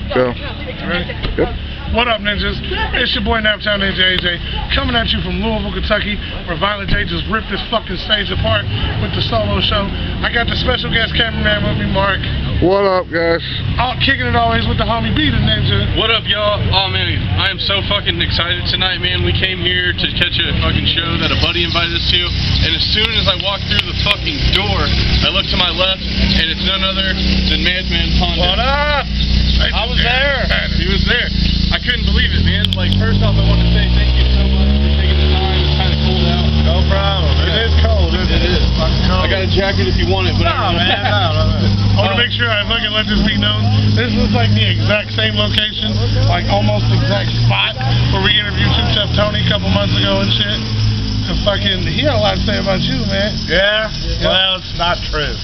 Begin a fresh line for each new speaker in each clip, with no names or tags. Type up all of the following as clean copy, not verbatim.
Go.
Ready?
Yep.
What up, ninjas? It's your boy Naptown Ninja AJ, coming at you from Louisville, Kentucky, where Violent J just ripped this fucking stage apart with the solo show. I got the special guest cameraman with me, Mark.
What up, guys?
Kicking it always with the homie B, the Ninja.
What up, y'all? Oh, man, I am so fucking excited tonight, man. We came here to catch a fucking show that a buddy invited us to, and as soon as I walked through the fucking door, I looked to my left, and it's none other than Mad Man Pondo.
What up?
I was there. He was there. I couldn't believe it, man. Like, first off, I want to say thank you so much for taking the time. It's kind of cold out.
No problem. It is cold, isn't it?
It is.
Fucking cold.
I got a jacket if you want it, but
no, man, no. I want to make sure I fucking let this be known. This is like the exact same location, like almost exact spot where we interviewed Chef Tony a couple months ago and shit. And fucking, he had a lot to say about you, man.
Yeah? Well, it's not true.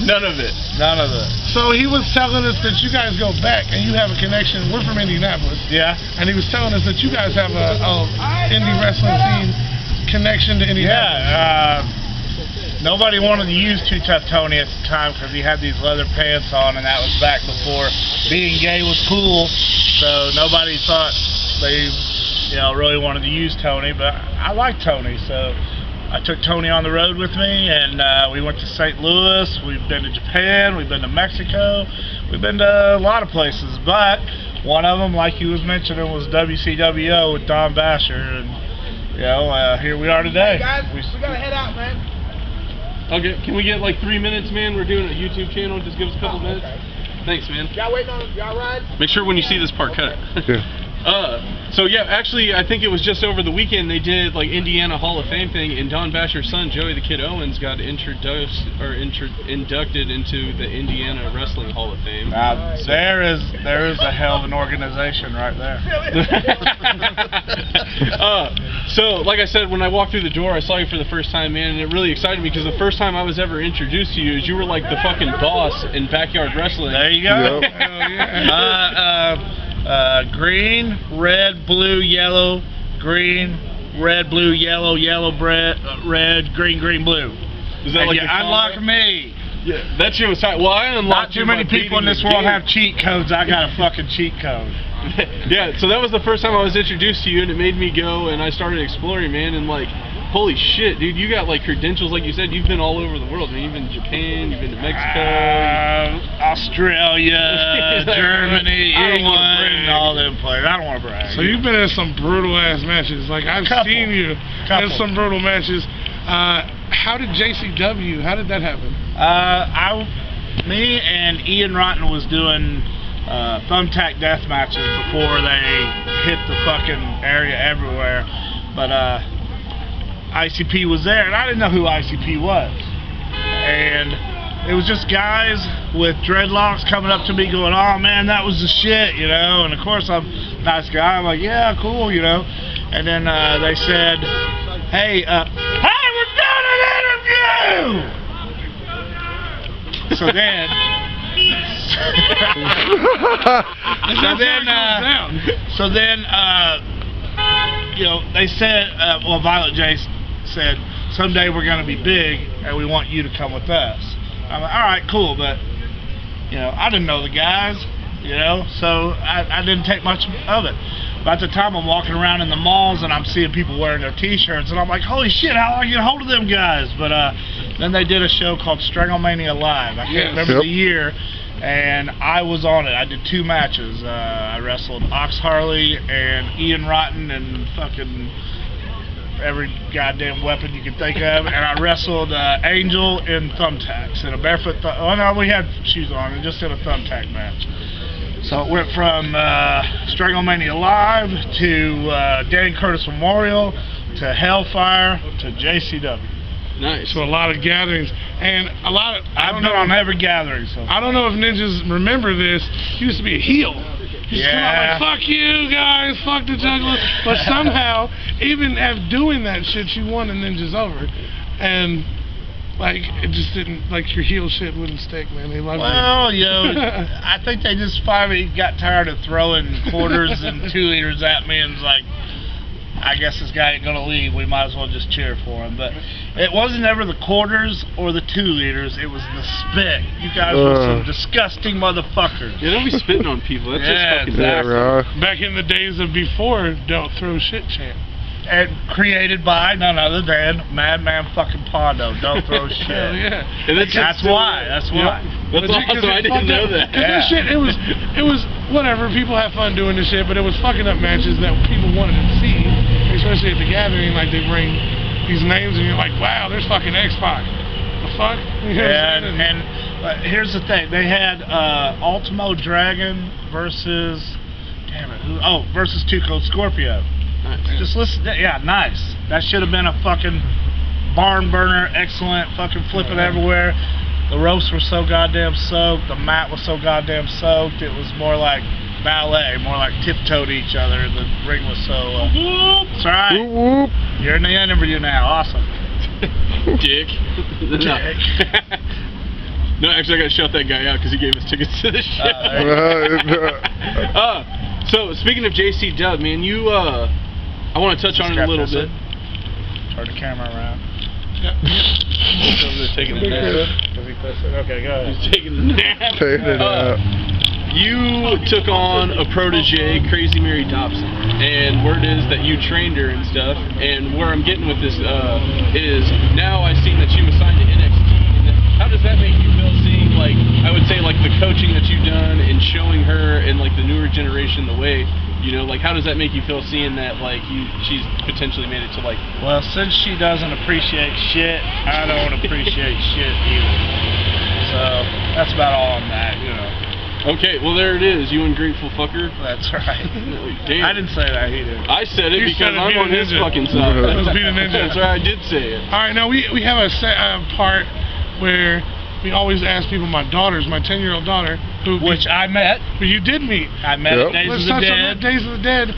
None of it.
None of it.
So he was telling us that you guys go back and you have a connection. We're from Indianapolis.
Yeah.
And he was telling us that you guys have a indie wrestling scene connection to Indianapolis.
Yeah. Nobody wanted to use Too Tough Tony at the time because he had these leather pants on, and that was back before being gay was cool. So nobody thought they, really wanted to use Tony. But I like Tony, so I took Tony on the road with me, and we went to St. Louis. We've been to Japan. We've been to Mexico. We've been to a lot of places, but one of them, like you was mentioning, was WCWO with Don Basher, and here we are today.
Hey guys, we gotta head out, man.
Okay, can we get like 3 minutes, man? We're doing a YouTube channel. Just give us a couple minutes. Thanks, man.
Y'all waiting on y'all ride?
Make sure when you see this part, cut it.
Yeah.
So yeah, actually, I think it was just over the weekend they did like Indiana Hall of Fame thing, and Don Basher's son, Joey the Kid Owens, got inducted into the Indiana Wrestling Hall of Fame.
Now, there is a hell of an organization right there.
So like I said, when I walked through the door, I saw you for the first time, man, and it really excited me because the first time I was ever introduced to you is you were like the fucking boss in Backyard Wrestling.
There you go.
Yep.
Hell yeah.
Green, red, blue, yellow, green, red, blue, yellow, yellow, red, green, green, blue.
Is that
And
like
you
the
unlock
combo?
me.
Yeah, that shit was tight. Well, I unlocked
Not too
you
many
by
people in
beating
this
the
world
game.
have cheat codes. I got a fucking cheat code.
Yeah, so that was the first time I was introduced to you, and it made me go, and I started exploring, man, and like, holy shit, dude, you got like credentials, like you said, you've been all over the world, man. You've been to Japan, you've been to Mexico,
Australia, Germany,
I don't wanna
England,
brag.
all them places. I don't want to brag.
So you've been in some brutal ass matches. Like I've seen you in some brutal matches. How did JCW? How did that happen?
Me and Ian Rotten was doing thumbtack death matches before they hit the fucking area everywhere. But ICP was there, and I didn't know who ICP was. And it was just guys with dreadlocks coming up to me going, "Oh man, that was the shit," And of course I'm a nice guy. I'm like, "Yeah, cool," And then they said, "Hey, we're doing an interview." So then, they said, Violet J said, "Someday we're going to be big, and we want you to come with us." I'm like, "All right, cool," but I didn't know the guys, so I didn't take much of it. But at the time, I'm walking around in the malls and I'm seeing people wearing their T-shirts, and I'm like, "Holy shit, how do I get a hold of them guys?" But then they did a show called Stranglemania Live. I can't remember the year, and I was on it. I did 2 matches. I wrestled Ox Harley and Ian Rotten and fucking every goddamn weapon you could think of, and I wrestled Angel in thumbtacks and a barefoot. We had shoes on, and just in a thumbtack match. So it went from Stranglemania Live to Danny Curtis Memorial to Hellfire to JCW.
Nice.
So a lot of gatherings, and
I've been on every gathering. So
I don't know if ninjas remember this. He used to be a heel. He used to come out like, "Fuck you guys, fuck the jugglers." But somehow, even after doing that shit, you won the ninjas over, and like it just didn't, like your heel shit wouldn't stick, man. They loved you.
I think they just finally got tired of throwing quarters and 2 liters at me, and was like, I guess this guy ain't gonna leave. We might as well just cheer for him. But it wasn't ever the quarters or the 2 liters. It was the spit. You guys were some disgusting motherfuckers.
Yeah, don't be spitting on people. That's just fucking
exactly. Back in the days of before, don't throw shit chant.
And created by none other than Mad Man fucking Pondo. Don't throw shit.
Hell yeah.
And
That's why. That's why.
That's awesome. I didn't know that.
This shit, it was whatever. People have fun doing this shit, but it was fucking up matches that people wanted to see, especially at the gathering. Like they bring these names, and you're like, wow, there's fucking X-Pac. The fuck? You know
and here's the thing. They had Ultimo Dragon versus versus Too Cold Scorpio.
Nice.
Just listen. Yeah, nice. That should have been a fucking barn burner. Excellent. Fucking flipping everywhere. The ropes were so goddamn soaked. The mat was so goddamn soaked. It was more like ballet, more like tiptoe to each other. And the ring was so. That's right. You're in the interview now. Awesome.
Dick.
Dick.
No, actually, I gotta shout that guy out because he gave us tickets to this show. So speaking of JC Dub, man, you I want to touch on it a little bit.
Turn the camera around.
He's over there taking a nap.
Okay, go ahead.
He's taking a nap.
Taking it out.
You took on a protege, Crazy Mary Dobson, and word is that you trained her and stuff. And where I'm getting with this is now I've seen that she was signed to NXT. And how does that make you feel seeing, like, I would say, like, the coaching that you've done and showing her and, like, the newer generation the way? You know, like, how does that make you feel seeing that, like, she's potentially made it to, like...
Well, since she doesn't appreciate shit, I don't appreciate shit either. So, that's about all on that, you know.
Okay, well, there it is, you ungrateful fucker.
That's right.
Damn.
I didn't say that, he did.
I said it because I'm on his
ninja.
fucking side.
Let's be the ninja.
That's right, I did say it.
Alright, now we have a part where we always ask people, my 10-year-old daughter,
Which I met.
Well, you did meet.
I met at Days
Let's
of the
touch on
Dead.
that Days of the Dead.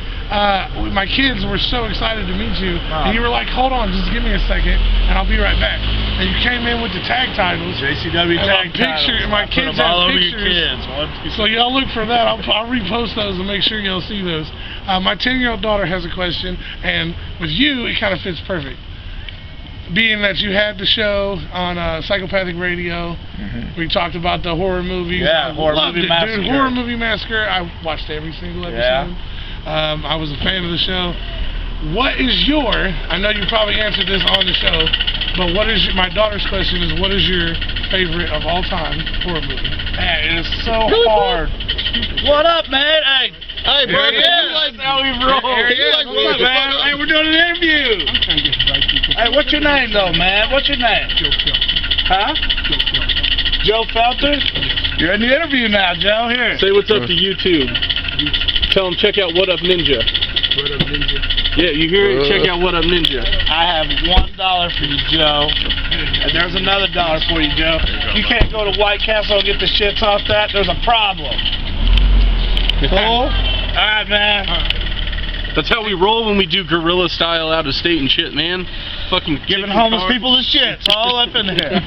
My kids were so excited to meet you, and you were like, hold on, just give me a second, and I'll be right back. And you came in with the tag titles.
JCW tag titles.
My kids have
all over
pictures.
your kids.
So y'all look for that. I'll repost those and make sure y'all see those. My 10-year-old daughter has a question, and with you, it kind of fits perfect. Being that you had the show on Psychopathic Radio, we talked about the horror movies.
Yeah, Horror Movie Massacre.
Dude, Horror Movie Massacre. I watched every single episode.
Yeah.
I was a fan of the show. What is your? I know you probably answered this on the show, but what is my daughter's question is, what is your favorite of all time horror movie?
Man, it is so hard. What up, man? Hey,
bro,
that's
how we roll.
man? Hey, we're doing an interview.
I'm trying to get the right people.
Hey, what's your name, though, man? What's your name?
Joe Felton.
Huh? Joe Felton? You're in the interview now, Joe. Here.
Say what's up to YouTube. Tell them check out What Up Ninja.
What up, Ninja?
Yeah, you hear it? Check out What Up Ninja.
I have $1 for you, Joe. And there's another $1 for you, Joe. You can't go to White Castle and get the shits off that. There's a problem. Cool? Alright, man.
That's how we roll when we do guerrilla style out of state and shit, man. Fucking
Giving homeless people the shits all up in here.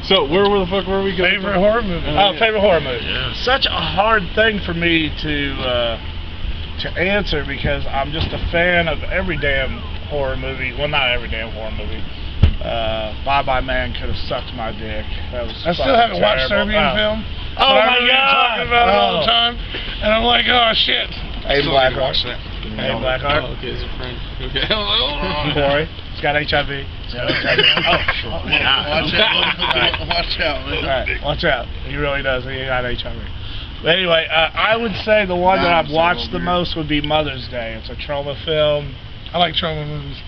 So, where the fuck were we going?
Favorite horror movie?
Favorite horror movie. Yeah. Such a hard thing for me to answer because I'm just a fan of every damn horror movie. Well, not every damn horror movie. Bye Bye Man could have sucked my dick. That was
I still haven't watched Serbian film.
Oh my God!
Talking about it all the time, and I'm like, oh shit.
Hey, Blackheart. Hey, Blackheart.
Oh, okay, it's a friend. Okay.
Corey. He's got HIV. Watch out, man. Right, watch out. He really does. He got HIV. But anyway, I would say the one that I've watched the most would be Mother's Day. It's a trauma film.
I like trauma movies.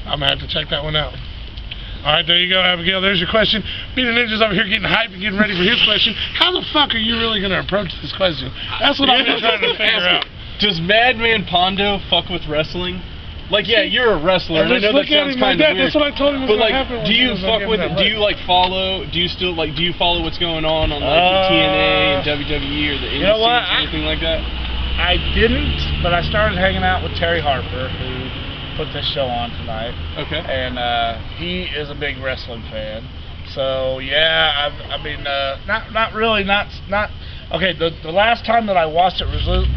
I'm gonna have to check that one out. Alright, there you go, Abigail. There's your question. Me and the Ninja's over here getting hyped and getting ready for his question. How the fuck are you really gonna approach this question? That's what I've been trying to figure out.
Does Mad Man Pondo fuck with wrestling? Like, yeah, you're a wrestler, and I know that sounds kind of weird.
That's what I told him was
but, like,
gonna happen.
do you fuck with it? Do you, like, follow? Do you still, like, do you follow what's going on like, the TNA and WWE or the indie scenes or anything like that?
I didn't, but I started hanging out with Terry Harper, who put this show on tonight.
Okay.
And he is a big wrestling fan. So yeah, I mean, not really, not. Okay, the last time that I watched it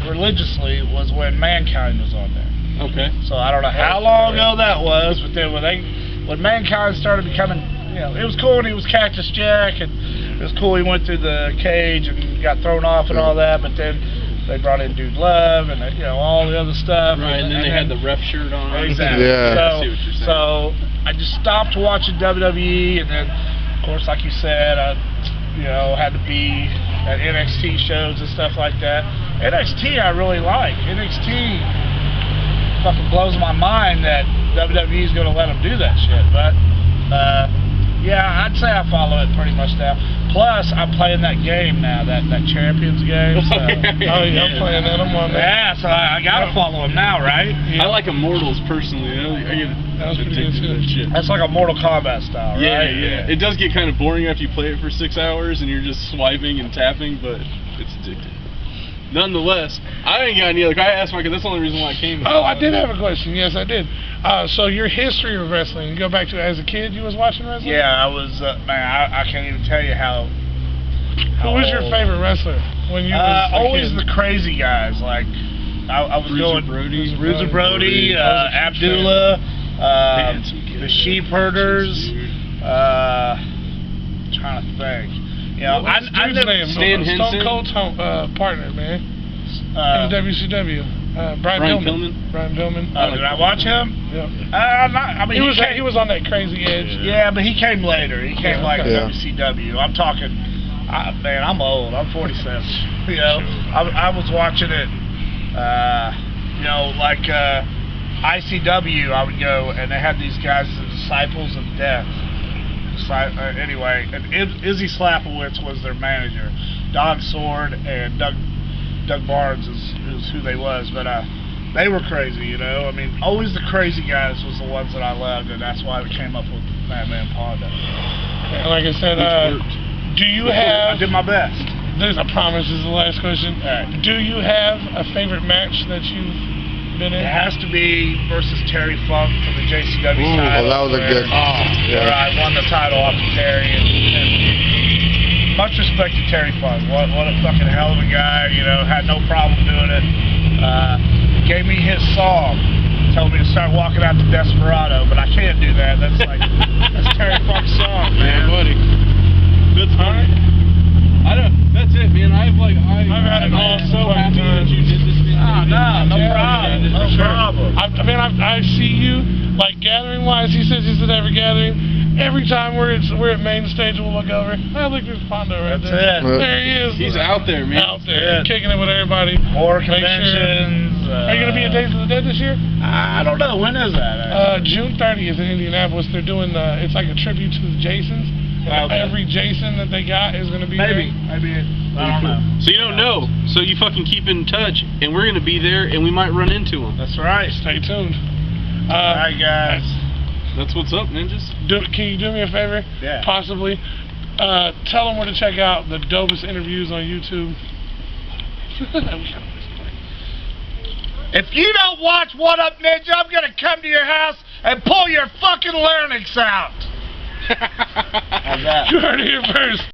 religiously was when Mankind was on there.
Okay.
So I don't know how long ago that was, but then when Mankind started becoming, you know, it was cool when he was Cactus Jack, and it was cool he went through the cage and got thrown off and all that, but then they brought in Dude Love and, you know, all the other stuff.
Right, and then they had the ref shirt on.
Exactly.
Yeah.
I see what you're saying.
So I just stopped watching WWE, and then, of course, like you said, I, you know, had to be at NXT shows and stuff like that. NXT I really like. NXT fucking blows my mind that WWE is going to let them do that shit. But, yeah, I'd say I follow it pretty much now. Plus, I'm playing that game now, that Champions game. So.
Oh, yeah, I'm playing that. I'm on that.
Yeah, so I got to follow him now, right?
I like Immortals personally. I get
That was pretty good,
addicted to that shit.
That's like a Mortal Kombat style, right?
Yeah. It does get kind of boring after you play it for 6 hours and you're just swiping and tapping, but it's addictive. Nonetheless, I ain't got any other. I asked Mike, 'cause that's the only reason why I came.
Oh, I did have a question. Yes, I did. So your history of wrestling, you go back to as a kid, you was watching wrestling?
Yeah, I was, man, I can't even tell you how
Who was your
old.
favorite wrestler when you was a
always
kid?
the crazy guys. Like, I was
Bruiser
going
Brody.
Bruiser Brody,
I was a huge
Abdullah,
Had some good
the Sheep Herders,
dude.
trying to think. You know,
What's
I
dude's
never,
name?
Stan
Stone
Henson?
Cold's partner, man. In WCW. Brian
Brian
Pillman.
Pillman?
Brian Pillman.
did I watch him?
Yeah.
I mean,
He was on that crazy edge.
Yeah, but he came later. He came like
Yeah.
WCW. I'm talking, man, I'm old. I'm 47. You know, I was watching it, you know, like ICW, I would go, and they had these guys, the Disciples of Death. Anyway, and Izzy Slapowitz was their manager. Don Sword and Doug Barnes is who they was, but they were crazy, you know. I mean, always the crazy guys was the ones that I loved, and that's why we came up with Mad Man Pondo.
And like I said, do you
I
have?
did my best.
I promise this is the last question.
All right.
Do you have a favorite match that you've been in?
It has to be versus Terry Funk for the JCW
Ooh,
title.
well, that was a good.
Where I won the title off of Terry, and much respect to Terry Funk. What a fucking hell of a guy. You know, had no problem doing it. Gave me his song. Told me to start walking out to Desperado, but I can't do that. That's like that's Terry Funk's song, man.
Yeah, buddy. That's funny. I don't. That's it, man. I've had an awesome so happy that you did this thing.
No problem. No problem.
I see you like gathering wise. He says he's at every gathering. Every time we're at main stage, we'll look over. Oh, look, there's Pondo right
That's
there.
it.
There he is.
He's out there, man.
Out there, kicking it with everybody.
More
Make sure-
conventions.
Are you gonna be at Days of the Dead this year?
I don't know. When is that?
June 30th in Indianapolis. They're doing it's like a tribute to the Jasons.
Okay.
Every Jason that they got is gonna be
Maybe.
there.
Maybe. I don't know.
So you don't know. So you fucking keep in touch, and we're gonna be there, and we might run into him.
That's right.
Stay tuned.
All right, guys.
That's what's up, ninjas.
Can you do me a favor?
Yeah.
Possibly. Tell them where to check out the dopest interviews on YouTube.
If you don't watch What Up Ninja, I'm gonna come to your house and pull your fucking larynx out. How's that?
You heard it here first.